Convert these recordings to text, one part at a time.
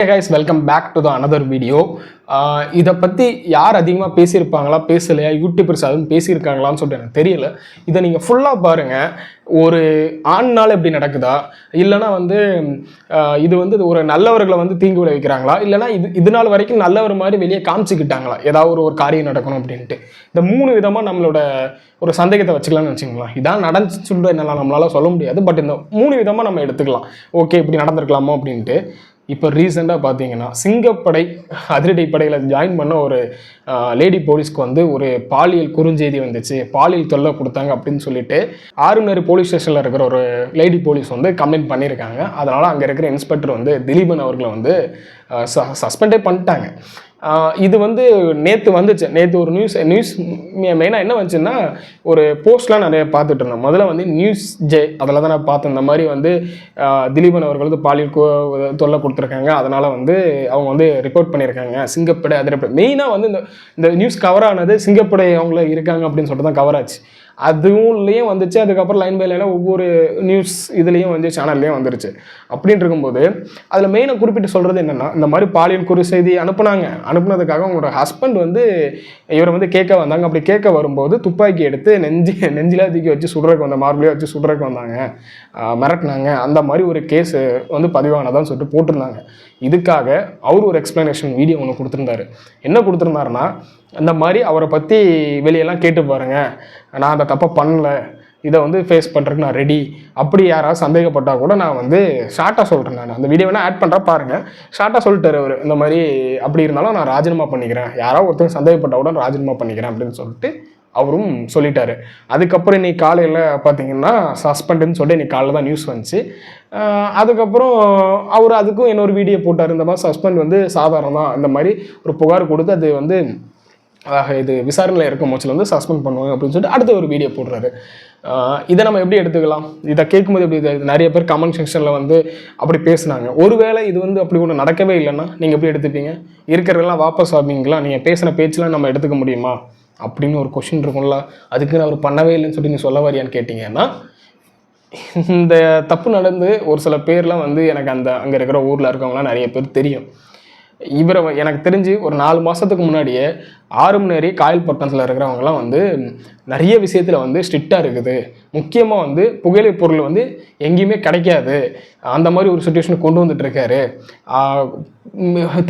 Hey guys, welcome back to the another video. இதை பற்றி யார் அதிகமாக பேசியிருப்பாங்களா பேசலையா யூடியூபர்ஸ் அதுவும் பேசியிருக்காங்களான்னு சொல்லிட்டு எனக்கு தெரியல. இதை நீங்கள் ஃபுல்லாக பாருங்கள். ஒரு ஆண்னால் எப்படி நடக்குதா, இல்லைனா இது ஒரு நல்லவர்களை தீங்கு விளைவிக்கிறாங்களா, இல்லைனா இது நாள் வரைக்கும் நல்லவர் மாதிரி வெளியே காமிச்சிக்கிட்டாங்களா ஏதாவது ஒரு காரியம் நடக்கணும் அப்படின்ட்டு. இந்த 3 விதமாக நம்மளோட ஒரு சந்தேகத்தை வச்சுக்கலாம்னு வச்சுக்கலாம். இதான் நடந்துச்சு சொல்கிற என்னெல்லாம் நம்மளால சொல்ல முடியாது. பட் இந்த 3 விதமாக நம்ம எடுத்துக்கலாம். ஓகே, இப்படி நடந்திருக்கலாமோ அப்படின்ட்டு. இப்போ ரீசெண்டாக பார்த்தீங்கன்னா சிங்கப்படை அதிரடிப்படையில் ஜாயின் பண்ண ஒரு லேடி போலீஸ்க்கு ஒரு பாலியல் குறுஞ்செய்தி வந்துச்சு, பாலியல் தொல்லை கொடுத்தாங்க அப்படின்னு சொல்லிட்டு ஆறுநேரி போலீஸ் ஸ்டேஷனில் இருக்கிற ஒரு லேடி போலீஸ் கம்ப்ளைண்ட் பண்ணியிருக்காங்க. அதனால் அங்கே இருக்கிற இன்ஸ்பெக்டர் திலீபன் அவர்களை சஸ்பெண்டே பண்ணிட்டாங்க. இது நேற்று வந்துச்சு. நேற்று ஒரு நியூஸ் மெயினாக என்ன வந்துச்சுன்னா, ஒரு போஸ்ட்லாம் நிறைய பார்த்துட்டு இருந்தேன். முதல்ல நியூஸ் ஜே அதில் தான் நான் பார்த்தேன். இந்த மாதிரி திலீபன் அவர்கள் பாலியல் தொல்லை கொடுத்துருக்காங்க, அதனால் அவங்க ரிப்போர்ட் பண்ணியிருக்காங்க. சிங்கப்படை அதிரப்படை மெயினாக இந்த நியூஸ் கவர் ஆனது சிங்கப்படை அவங்கள இருக்காங்க அப்படின்னு சொல்லிட்டு தான் கவர் ஆச்சு. அதுவும்லேயும் வந்துச்சு. அதுக்கப்புறம் லைன் பை லைனாக ஒவ்வொரு நியூஸ் இதுலேயும் சேனல்லையும் வந்துருச்சு. அப்படின்னு இருக்கும்போது அதில் மெயினாக குறிப்பிட்டு சொல்கிறது என்னென்னா, இந்த மாதிரி பாலியல் குறு செய்தி அனுப்புனதுக்காக அவங்களோட ஹஸ்பண்ட் இவரை கேட்க வந்தாங்க. அப்படி கேட்க வரும்போது துப்பாக்கி எடுத்து நெஞ்சில தூக்கி வச்சு சுடுறதுக்கு மார்பிளையே வச்சு சுடுறதுக்கு வந்தாங்க, மிரட்டினாங்க. அந்த மாதிரி ஒரு கேஸ் பதிவானதான்னு சொல்லிட்டு போட்டிருந்தாங்க. இதுக்காக அவர் ஒரு எக்ஸ்பிளனேஷன் வீடியோ ஒன்று கொடுத்துருந்தாரு. என்ன கொடுத்துருந்தாருன்னா, இந்த மாதிரி அவரை பற்றி வெளியெல்லாம் கேட்டு பாருங்கள், நான் அந்த தப்பை பண்ணலை, இதை ஃபேஸ் பண்ணுறதுக்கு நான் ரெடி. அப்படி யாராவது சந்தேகப்பட்டால் கூட நான் ஷார்ட்டாக சொல்கிறேன். நான் அந்த வீடியோ வேணால் ஆட் பண்ணுறேன் பாருங்கள். ஷார்ட்டாக சொல்லிட்டார் அவர். இந்த மாதிரி அப்படி இருந்தாலும் நான் ராஜினாமா பண்ணிக்கிறேன், யாராவது ஒருத்தர் சந்தேகப்பட்டால் கூட ராஜினாமா பண்ணிக்கிறேன் அப்படின்னு சொல்லிட்டு அவரும் சொல்லிட்டாரு. அதுக்கப்புறம் இன்னைக்கு காலையில் பார்த்தீங்கன்னா சஸ்பெண்டுன்னு சொல்லிட்டு இன்னைக்கு காலையில் தான் நியூஸ் வந்துச்சு. அதுக்கப்புறம் அவர் அதுக்கும் இன்னொரு வீடியோ போட்டார். இந்த மாதிரி சஸ்பெண்ட் சாதாரணம் தான், இந்த மாதிரி ஒரு புகார் கொடுத்து அது இது விசாரணையில் இருக்கும் போச்சில் சஸ்பெண்ட் பண்ணுவாங்க அப்படின்னு சொல்லிட்டு அடுத்த ஒரு வீடியோ போடுறாரு. இதை நம்ம எப்படி எடுத்துக்கலாம்? இதை கேட்கும்போது எப்படி நிறைய பேர் கமெண்ட் செக்ஷனில் அப்படி பேசுனாங்க. ஒருவேளை இது அப்படி ஒன்று நடக்கவே இல்லைன்னா நீங்கள் எப்படி எடுத்துப்பீங்க? இருக்கிறதெல்லாம் வாபஸ் ஆவீங்களா? நீங்கள் பேசின பேச்செலாம் நம்ம எடுத்துக்க முடியுமா அப்படின்னு ஒரு கொஷின் இருக்கும்ல. அதுக்கு நான் அவர் பண்ணவே இல்லைன்னு சொல்லி நீ சொல்ல வரியான்னு கேட்டிங்கன்னா, இந்த தப்பு நடந்து ஒரு சில பேர்லாம் எனக்கு அங்கே இருக்கிற ஊரில் இருக்கவங்களாம் நிறைய பேர் தெரியும். இவரை எனக்கு தெரிஞ்சு ஒரு 4 மாதத்துக்கு முன்னாடியே ஆறுமநேரி காயல்பட்டினத்தில் இருக்கிறவங்கலாம் நிறைய விஷயத்தில் ஸ்ட்ரிக்டாக இருக்குது. முக்கியமாக புகையிலை பொருள் எங்கேயுமே கிடைக்காது, அந்த மாதிரி ஒரு சுச்சுவேஷனுக்கு கொண்டு வந்துட்டுருக்காரு.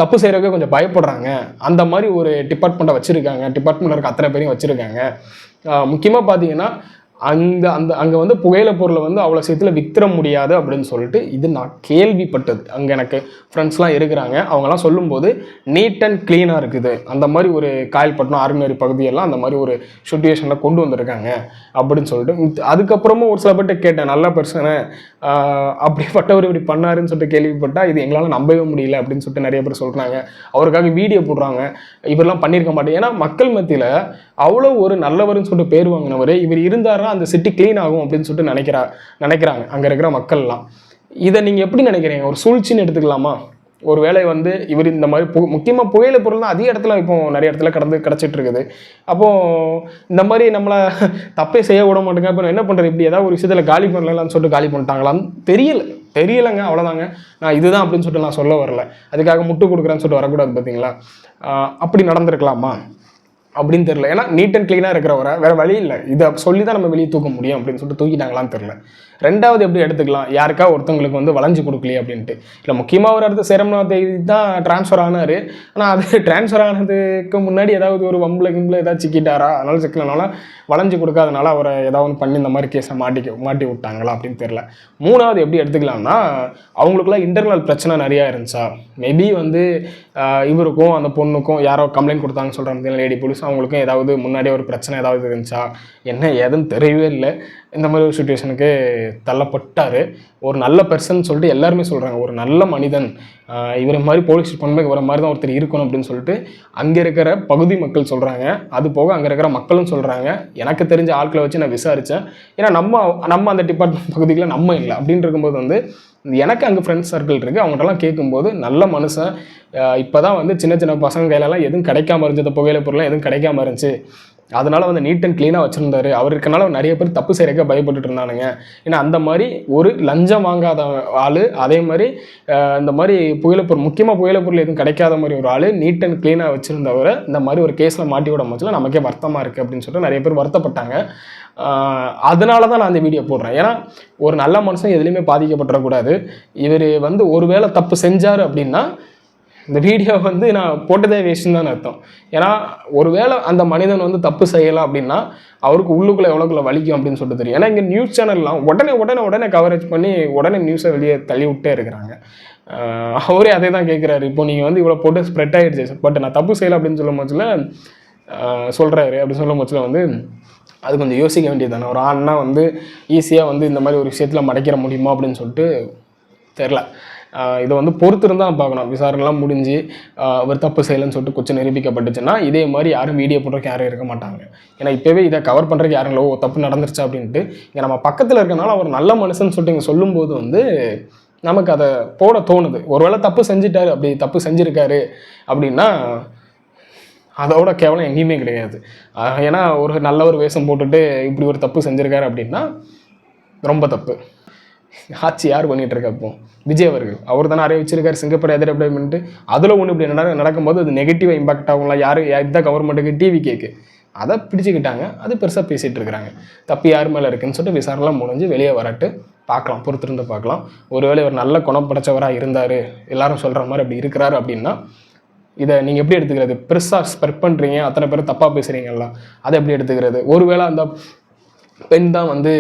தப்பு செய்கிறதுக்கு கொஞ்சம் பயப்படுறாங்க, அந்த மாதிரி ஒரு டிபார்ட்மெண்ட்டை வச்சுருக்காங்க. டிபார்ட்மெண்ட்டில் இருக்க அத்தனை பேரையும் வச்சுருக்காங்க. முக்கியமாக பார்த்தீங்கன்னா அங்கே புகையிலை பொருளை அவ்வளோ சீக்கிரத்தில் விற்ற முடியாது அப்படின்னு சொல்லிட்டு இது நான் கேள்விப்பட்டது. அங்கே எனக்கு ஃப்ரெண்ட்ஸ்லாம் இருக்கிறாங்க. அவங்கெல்லாம் சொல்லும்போது நீட் அண்ட் க்ளீனாக இருக்குது, அந்த மாதிரி ஒரு காயல்பட்டினம் ஆறுமநேரி பகுதியெல்லாம் அந்த மாதிரி ஒரு சுச்சுவேஷனில் கொண்டு வந்திருக்காங்க அப்படின்னு சொல்லிட்டு. அதுக்கப்புறமும் ஒரு சில பேர்ட்ட கேட்டேன், நல்ல பர்சனை அப்படிப்பட்டவர் இப்படி பண்ணாருன்னு சொல்லிட்டு கேள்விப்பட்டால் இது எங்களால் நம்பவே முடியல அப்படின்னு சொல்லிட்டு நிறைய பேர் சொல்கிறாங்க. அவருக்காக வீடியோ போடுறாங்க, இவரெல்லாம் பண்ணியிருக்க மாட்டேன். ஏன்னா மக்கள் மத்தியில் அவ்வளோ ஒரு நல்லவர்னு சொல்லிட்டு பேர் வாங்கினவர், இவர் இருந்தாருன்னா அந்த சிட்டி க்ளீன் ஆகும் அப்படின்னு சொல்லிட்டு நினைக்கிறாங்க அங்கே இருக்கிற மக்கள்லாம். இதை நீங்கள் எப்படி நினைக்கிறீங்க? ஒரு சூழ்ச்சின்னு எடுத்துக்கலாமா? ஒரு வேளை இவர் இந்த மாதிரி முக்கியமாக புகையிலை பொருள் தான் அதிக இடத்துல இப்போ நிறைய இடத்துல கிடச்சிட்டு இருக்குது. அப்போது இந்த மாதிரி நம்மளை தப்பே செய்ய விட மாட்டேங்க. இப்போ என்ன பண்ணுறது, இப்படி ஏதாவது ஒரு விஷயத்தில் காலி பண்ணலாம்னு சொல்லிட்டு காலி பண்ணிட்டாங்களான்னு தெரியலைங்க. அவ்வளோதாங்க. நான் இதுதான் அப்படின்னு சொல்லிட்டு நான் சொல்ல வரல, அதுக்காக முட்டு கொடுக்குறேன்னு சொல்லிட்டு வரக்கூடாது. பார்த்தீங்களா, அப்படி நடந்திருக்கலாமா அப்படின்னு தெரியல. ஏன்னா நீட் அண்ட் க்ளீனாக இருக்கிறவரை வேறு வழி இல்லை, இதை சொல்லி தான் நம்ம வெளியே தூக்க முடியும் அப்படின்னு சொல்லிட்டு தூக்கிட்டாங்களான்னு தெரில. ரெண்டாவது எப்படி எடுத்துக்கலாம், யாருக்கா ஒருத்தவங்களுக்கு வளைஞ்சு கொடுக்கலையே அப்படின்ட்டு. இல்லை, முக்கியமாக ஒரு அடுத்து சேரம்னா தேவி தான் ட்ரான்ஸ்ஃபர் ஆனார். ஆனால் அது ட்ரான்ஸ்ஃபர் ஆனதுக்கு முன்னாடி ஏதாவது ஒரு வம்பில் ஏதாவது சிக்கிட்டாரா, அதனால சிக்கலனால வளைஞ்சு கொடுக்காதனால அவரை ஏதாவது பண்ணி இந்த மாதிரி கேஸை மாட்டி விட்டாங்களா அப்படின்னு தெரில. மூணாவது எப்படி எடுத்துக்கலாம்னா, அவங்களுக்குலாம் இன்டர்னல் பிரச்சனை நிறையா இருந்துச்சா. மேபி இவருக்கும் அந்த பொண்ணுக்கும் யாரோ கம்ப்ளைண்ட் கொடுத்தாங்கன்னு சொல்கிறாங்க லேடி போலீஸ், அவங்களுக்கும் ஏதாவது முன்னாடியே ஒரு பிரச்சனை ஏதாவது இருந்துச்சா, என்ன ஏதுன்னு தெரியவே இல்லை. இந்த மாதிரி ஒரு சுச்சுவேஷனுக்கு தள்ளப்பட்டார். ஒரு நல்ல பர்சன் சொல்லிட்டு எல்லாருமே சொல்கிறாங்க, ஒரு நல்ல மனிதன், இவரை மாதிரி போலீஸ் பண்ணுறது இவரை மாதிரி தான் ஒருத்தர் இருக்கணும் அப்படின்னு சொல்லிட்டு அங்கே இருக்கிற பகுதி மக்கள் சொல்கிறாங்க. அது போக அங்கே இருக்கிற மக்களும் சொல்கிறாங்க. எனக்கு தெரிஞ்ச ஆட்களை வச்சு நான் விசாரித்தேன். ஏன்னா நம்ம அந்த டிபார்ட்மெண்ட் பகுதியில் நம்ம இல்லை அப்படின்னு இருக்கும்போது எனக்கு அங்கே ஃப்ரெண்ட்ஸ் சர்க்கிள் இருக்குது. அவங்கள்ட்டலாம் கேட்கும்போது நல்ல மனுஷன். இப்போ தான் சின்ன சின்ன பசங்க கையிலலாம் எதுவும் கிடைக்காம இருந்துச்சு, புகையிலை பொருள்லாம் எதுவும் கிடைக்காம இருந்துச்சு, அதனால வந்து நீட் அண்ட் க்ளீனாக வச்சுருந்தாரு. அவர் இருக்கனால நிறைய பேர் தப்பு செய்யறக்க பயப்பட்டுட்டு இருந்தானுங்க. ஏன்னா அந்த மாதிரி ஒரு லஞ்சம் வாங்காத ஆள், அதே மாதிரி இந்த மாதிரி புயலப்பொருள் முக்கியமாக புயலப்பொருள் எதுவும் கிடைக்காத மாதிரி ஒரு ஆள் நீட் அண்ட் க்ளீனாக வச்சுருந்தவரை இந்த மாதிரி ஒரு கேஸில் மாட்டி விட போதில் நமக்கே வருத்தமாக இருக்குது அப்படின்னு சொல்லிட்டு நிறைய பேர் வருத்தப்பட்டாங்க. அதனால தான் நான் அந்த வீடியோ போடுறேன். ஏன்னா ஒரு நல்ல மனுஷன் எதுலேயுமே பாதிக்கப்பட்டுறக்கூடாது. இவர் வந்து ஒரு வேளை தப்பு செஞ்சார் அப்படின்னா இந்த வீடியோ வந்து நான் போட்டதே வேஸ்ட்டுன்னு தான் அர்த்தம். ஏன்னா ஒருவேளை அந்த மனிதன் வந்து தப்பு செய்யலாம் அப்படின்னா அவருக்கு உள்ளுக்குள்ளே எவ்வளோக்குள்ள வலிக்கும் அப்படின்னு சொல்லிட்டு தெரியும். ஏன்னா இங்கே நியூஸ் சேனல்லாம் உடனே கவரேஜ் பண்ணி உடனே நியூஸை வெளியே தள்ளி விட்டே இருக்கிறாங்க. அவரே அதே தான் கேட்குறாரு. இப்போ நீங்கள் வந்து இவ்வளோ போட்டு ஸ்ப்ரெட் ஆகிடுச்சு, பட் நான் தப்பு செய்யலை அப்படின்னு சொல்லும் போதில் சொல்கிறாரு. அப்படி சொல்லும் போதில் வந்து அது கொஞ்சம் யோசிக்க வேண்டியது தானே. ஒரு ஆண்னா வந்து ஈஸியாக வந்து இந்த மாதிரி ஒரு விஷயத்தில் மடைக்கிற முடியுமா அப்படின்னு சொல்லிட்டு தெரில. இதை வந்து பொறுத்திருந்தான் பார்க்கணும். விசாரணைலாம் முடிஞ்சு அவர் தப்பு செய்யலைன்னு சொல்லிட்டு கொஞ்சம் நிரூபிக்கப்பட்டுச்சுன்னா இதே மாதிரி யாரும் வீடியோ போடுறதுக்கு யாரும் இருக்க மாட்டாங்க. ஏன்னா இப்போவே இதை கவர் பண்ணுறதுக்கு யாரும் இல்லை, தப்பு நடந்துருச்சா அப்படின்ட்டு. இங்கே நம்ம பக்கத்தில் இருக்கனால அவர் நல்ல மனுஷன்னு சொல்லிட்டு இங்கே சொல்லும்போது வந்து நமக்கு அதை போட தோணுது. ஒருவேளை தப்பு செஞ்சுட்டாரு, அப்படி தப்பு செஞ்சுருக்காரு அப்படின்னா அதோட கேவலம் எங்கேயுமே கிடையாது. ஏன்னா ஒரு நல்ல ஒரு வேஷம் போட்டுட்டு இப்படி ஒரு தப்பு செஞ்சுருக்காரு அப்படின்னா ரொம்ப தப்பு. ஆட்சி யார் பண்ணிகிட்டு இருக்கா? இப்போ விஜய் அவர்கள், அவர் தானே அறிவிச்சிருக்காரு சிங்கப்பூர் எதிர்ப்பு. அதில் ஒன்று இப்படி நடக்கும்போது அது நெகட்டிவாக இம்பாக்ட் ஆகும்லாம். யார் இந்த கவர்மெண்ட்டுக்கு டிவி கேக்கு அதை பிடிச்சிக்கிட்டாங்க, அது பெருசாக பேசிகிட்டு இருக்கிறாங்க. தப்பு யார் மேலே இருக்குன்னு சொல்லிட்டு விசாரணைலாம் முடிஞ்சு வெளியே வரட்டு பார்க்கலாம், பொறுத்திருந்து பார்க்கலாம். ஒருவேளை ஒரு நல்ல குணம் படைச்சவராக இருந்தார், எல்லாரும் சொல்கிற மாதிரி அப்படி இருக்கிறாரு அப்படின்னா இதை நீங்கள் எப்படி எடுத்துக்கிறது? பெருசாக ஸ்ப்ரெட் பண்ணுறீங்க, அத்தனை பேர் தப்பாக பேசுகிறீங்களா, அதை எப்படி எடுத்துக்கிறது? ஒருவேளை அந்த பெண் தான் வந்து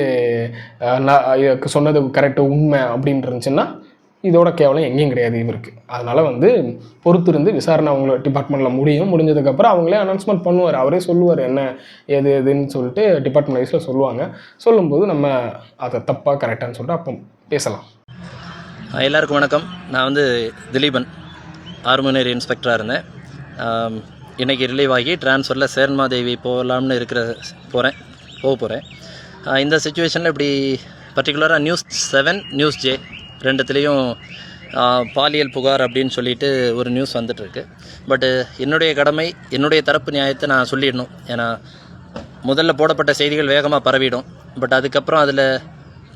சொன்னது கரெக்டு உண்மை அப்படின்னு இருந்துச்சுன்னா இதோட கேவலம் எங்கேயும் கிடையாது இவருக்கு. அதனால் வந்து பொறுத்திருந்து விசாரணை அவங்கள டிபார்ட்மெண்ட்டில் முடிஞ்சதுக்கப்புறம் அவங்களே அனௌன்ஸ்மெண்ட் பண்ணுவார். அவரே சொல்லுவார் என்ன எதுன்னு சொல்லிட்டு டிபார்ட்மெண்ட் வைஸில் சொல்லுவாங்க. சொல்லும்போது நம்ம அதை தப்பாக கரெக்டானு சொல்லிட்டு அப்போ பேசலாம். எல்லாருக்கும் வணக்கம். நான் வந்து திலீபன், ஆர்மனேரி இன்ஸ்பெக்டராக இருந்தேன். இன்றைக்கி ரிலீவ் ஆகி ட்ரான்ஸ்ஃபரில் சேர்மாதேவி போகலாம்னு போக போகிறேன். இந்த சுச்சுவேஷனில் இப்படி பர்டிகுலராக நியூஸ் 7 நியூஸ் J ரெண்டுத்துலேயும் பாலியல் புகார் அப்படின்னு சொல்லிட்டு ஒரு நியூஸ் வந்துட்டுருக்கு. பட்டு என்னுடைய கடமை, என்னுடைய தரப்பு நியாயத்தை நான் சொல்லிடணும். ஏன்னா முதல்ல போடப்பட்ட செய்திகள் வேகமாக பரவிடும். பட் அதுக்கப்புறம் அதில்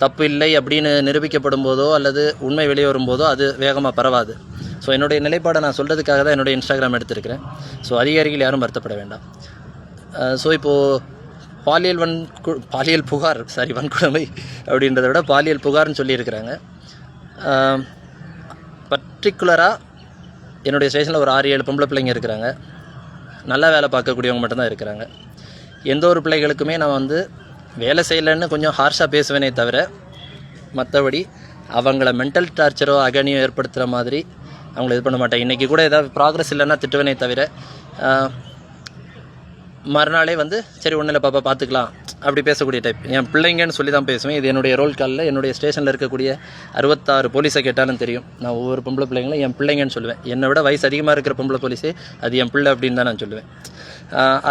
தப்பு இல்லை அப்படின்னு நிரூபிக்கப்படும் போதோ அல்லது உண்மை வெளியே வரும்போதோ அது வேகமாக பரவாது. ஸோ என்னுடைய நிலைப்பாடை நான் சொல்கிறதுக்காக தான் என்னுடைய இன்ஸ்டாகிராம் எடுத்திருக்கிறேன். ஸோ அதிகாரிகள் யாரும் வருத்தப்பட வேண்டாம். ஸோ இப்போது பாலியல் புகார் வன்கொடுமை அப்படின்றத விட பாலியல் புகார்னு சொல்லியிருக்கிறாங்க. பர்டிகுலராக என்னுடைய ஸ்டேஷனில் ஒரு 6-7 பொம்பளை பிள்ளைங்க இருக்கிறாங்க. நல்லா வேலை பார்க்கக்கூடியவங்க மட்டும்தான் இருக்கிறாங்க. எந்த ஒரு பிள்ளைகளுக்குமே நான் வந்து வேலை செய்யலைன்னு கொஞ்சம் ஹார்ஷாக பேசுவேனே தவிர மற்றபடி அவங்கள மென்டல் டார்ச்சரோ அகனியோ ஏற்படுத்துகிற மாதிரி அவங்கள இது பண்ண மாட்டேன். இன்றைக்கி கூட ஏதாவது ப்ராக்ரஸ் இல்லைன்னா திட்டுவேனே தவிர மறுநாளே வந்து சரி ஒன்றும் இல்லை பாப்பா பார்த்துக்கலாம் அப்படி பேசக்கூடிய டைப். என் பிள்ளைங்கன்னு சொல்லி தான் பேசுவேன். இது என்னுடைய ரோல் காலில் என்னுடைய ஸ்டேஷனில் இருக்கக்கூடிய 66 போலீஸை கேட்டாலும் தெரியும். நான் ஒவ்வொரு பொம்பளை பிள்ளைங்களும் என் பிள்ளைங்கன்னு சொல்லுவேன். என்னை விட வயசு அதிகமாக இருக்கிற பொம்பளை போலீஸே அது என் பிள்ளை அப்படின்னு தான் நான் சொல்லுவேன்.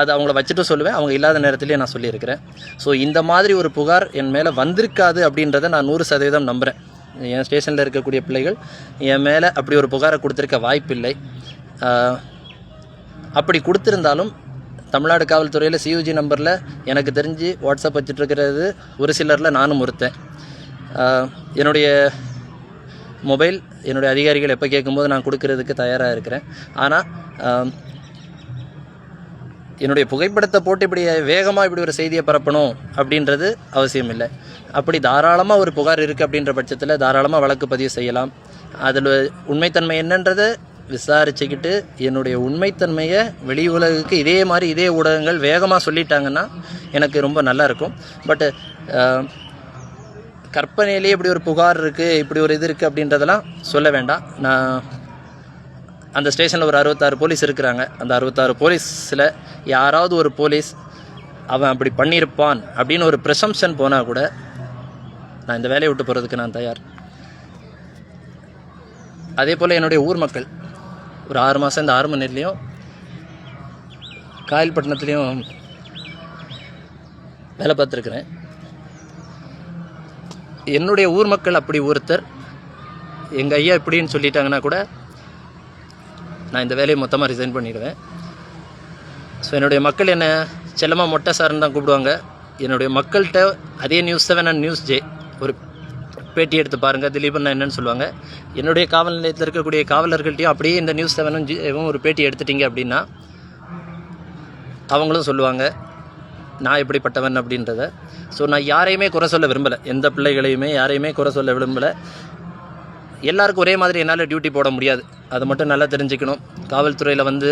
அது அவங்கள வச்சுட்டு சொல்லுவேன், அவங்க இல்லாத நேரத்துலேயே நான் சொல்லியிருக்கிறேன். ஸோ இந்த மாதிரி ஒரு புகார் என் மேலே வந்திருக்காது அப்படின்றத நான் 100% நம்புகிறேன். என் ஸ்டேஷனில் இருக்கக்கூடிய பிள்ளைகள் என் மேலே அப்படி ஒரு புகாரை கொடுத்துருக்க வாய்ப்பில்லை. அப்படி கொடுத்துருந்தாலும் தமிழ்நாடு காவல்துறையில் CUG நம்பரில் எனக்கு தெரிஞ்சு வாட்ஸ்அப் வச்சுட்ருக்கிறது ஒரு சிலரில் நானும் ஒருத்தன். என்னுடைய மொபைல் என்னுடைய அதிகாரிகள் எப்போ கேட்கும்போது நான் கொடுக்கறதுக்கு தயாராக இருக்கிறேன். ஆனால் என்னுடைய புகைப்படத்தை போட்டு இப்படி வேகமாக இப்படி ஒரு செய்தியை பரப்பணும் அப்படின்றது அவசியம் இல்லை. அப்படி தாராளமாக ஒரு புகார் இருக்குது அப்படின்ற பட்சத்தில் தாராளமாக வழக்கு பதிவு செய்யலாம். அதில் உண்மைத்தன்மை என்னன்றதை விசாரிச்சுக்கிட்டு என்னுடைய உண்மைத்தன்மையை வெளி உலகுக்கு இதே ஊடகங்கள் வேகமாக சொல்லிட்டாங்கன்னா எனக்கு ரொம்ப நல்லா இருக்கும். பட்டு கற்பனையிலேயே இப்படி ஒரு புகார் இருக்குது, இப்படி ஒரு இது இருக்குது அப்படின்றதெல்லாம் சொல்ல வேண்டாம். நான் அந்த ஸ்டேஷனில் ஒரு 66 போலீஸ் இருக்கிறாங்க. அந்த 66 போலீஸில் யாராவது ஒரு போலீஸ் அவன் அப்படி பண்ணியிருப்பான் அப்படின்னு ஒரு ப்ரெசம்ப்ஷன் போனால் கூட நான் இந்த வேலையை விட்டு போகிறதுக்கு நான் தயார். அதே போல் என்னுடைய ஊர் மக்கள் ஒரு 6 மாதம் இந்த ஆர்மனேரிலையும் காயல்பட்டினத்துலேயும் வேலை பார்த்துருக்குறேன். என்னுடைய ஊர் மக்கள் அப்படி ஒருத்தர் எங்கள் ஐயா இப்படின்னு சொல்லிட்டாங்கன்னா கூட நான் இந்த வேலையை மொத்தமாக ரிசைன் பண்ணிடுவேன். ஸோ என்னுடைய மக்கள் என்னை செல்லமாக மொட்டை சார்னு தான் கூப்பிடுவாங்க. என்னுடைய மக்கள்கிட்ட அதே நியூஸ் 7 அண்ட் நியூஸ் ஜே ஒரு பேட்டி எடுத்து பாருங்கள், திலீபன் என்னன்னு சொல்லுவாங்க. என்னுடைய காவல் நிலையத்தில் இருக்கக்கூடிய காவலர்கள்ட்டையும் அப்படியே இந்த நியூஸ் 7 ஜேவும் ஒரு பேட்டி எடுத்துட்டிங்க அப்படின்னா அவங்களும் சொல்லுவாங்க நான் எப்படிப்பட்டவன் அப்படின்றத. ஸோ நான் யாரையுமே குறை சொல்ல விரும்பலை, எந்த பிள்ளைகளையுமே யாரையுமே குறை சொல்ல விரும்பலை. எல்லாருக்கும் ஒரே மாதிரி என்னால் டியூட்டி போட முடியாது, அதை மட்டும் நல்லா தெரிஞ்சுக்கணும். காவல்துறையில் வந்து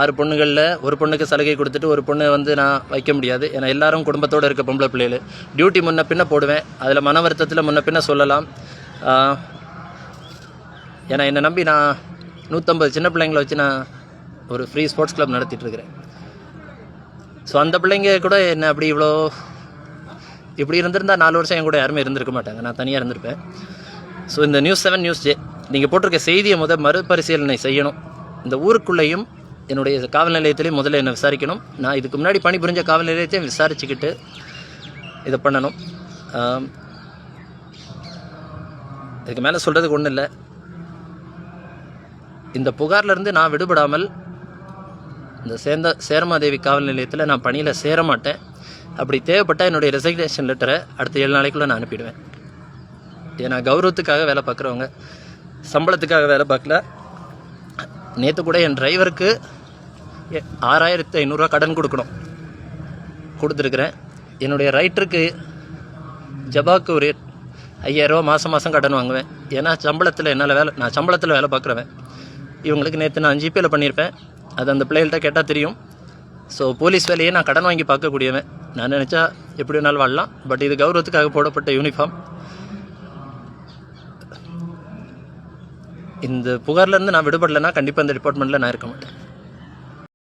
6 பொண்ணுகளில் ஒரு பொண்ணுக்கு சலுகை கொடுத்துட்டு ஒரு பொண்ணு வந்து நான் வைக்க முடியாது. ஏன்னா எல்லாரும் குடும்பத்தோடு இருக்க பொம்பளை பிள்ளைகள். டியூட்டி முன்ன பின்ன போடுவேன், அதில் மன வருத்தத்தில் முன்ன பின்ன சொல்லலாம். ஏன்னா என்னை நம்பி நான் 150 சின்ன பிள்ளைங்களை வச்சு நான் ஒரு ஃப்ரீ ஸ்போர்ட்ஸ் கிளப் நடத்திட்டுருக்கிறேன். ஸோ அந்த பிள்ளைங்க கூட என்ன அப்படி இப்படி இருந்திருந்தால் 4 வருஷம் என் கூட யாருமே இருந்திருக்க மாட்டாங்க, நான் தனியாக இருந்திருப்பேன். ஸோ இந்த நியூஸ் 7 நியூஸ் ஜே நீங்கள் போட்டிருக்க செய்தியை மறுபரிசீலனை செய்யணும். இந்த ஊருக்குள்ளேயும் என்னுடைய காவல் நிலையத்திலையும் முதல்ல என்னை விசாரிக்கணும். நான் இதுக்கு முன்னாடி பணிபுரிஞ்ச காவல் நிலையத்தையும் விசாரிச்சுக்கிட்டு இதை பண்ணணும். இதுக்கு மேலே சொல்கிறதுக்கு ஒன்றும் இல்லை. இந்த புகார்லேருந்து நான் விடுபடாமல் இந்த சேரமாதேவி காவல் நிலையத்தில் நான் பணியில் சேர மாட்டேன். அப்படி தேவைப்பட்டால் என்னுடைய ரெசிக்னேஷன் லெட்டரை அடுத்த 7 நாளைக்குள்ளே நான் அனுப்பிடுவேன். ஏன்னா கௌரவத்துக்காக வேலை பார்க்குறவங்க, சம்பளத்துக்காக வேலை பார்க்கல. நேற்று கூட என் டிரைவருக்கு 6500 கடன் கொடுத்துருக்குறேன். என்னுடைய ரைட்டருக்கு ஜபாக்கு ஒரு 5000 மாதம் மாதம் கடன் வாங்குவேன். ஏன்னா நான் சம்பளத்தில் வேலை பார்க்குறவன். இவங்களுக்கு நேற்று நான் ஜிபேயில் பண்ணியிருப்பேன், அது அந்த பிள்ளைகள்கிட்ட கேட்டால் தெரியும். ஸோ போலீஸ் வேலையே நான் கடன் வாங்கி பார்க்கக்கூடியவன். நான் நினச்சா எப்படி வேணாலும் வாழலாம். பட் இது கௌரவத்துக்காக போடப்பட்ட யூனிஃபார்ம். இந்த புகார்லேருந்து நான் விடுபடலைன்னா கண்டிப்பாக இந்த டிபார்ட்மெண்ட்டில் நான் இருக்க மாட்டேன்.